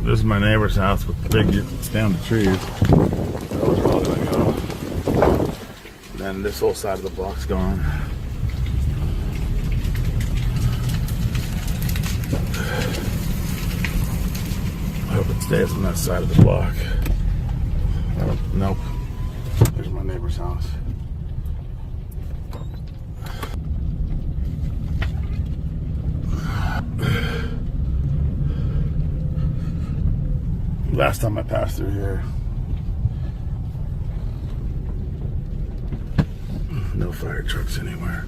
This is my neighbor's house with the big stand of trees. That was all gonna go. And then this whole side of the block's gone. I hope it stays on that side of the block. Nope. There's my neighbor's house. Last time I passed through here, no fire trucks anywhere.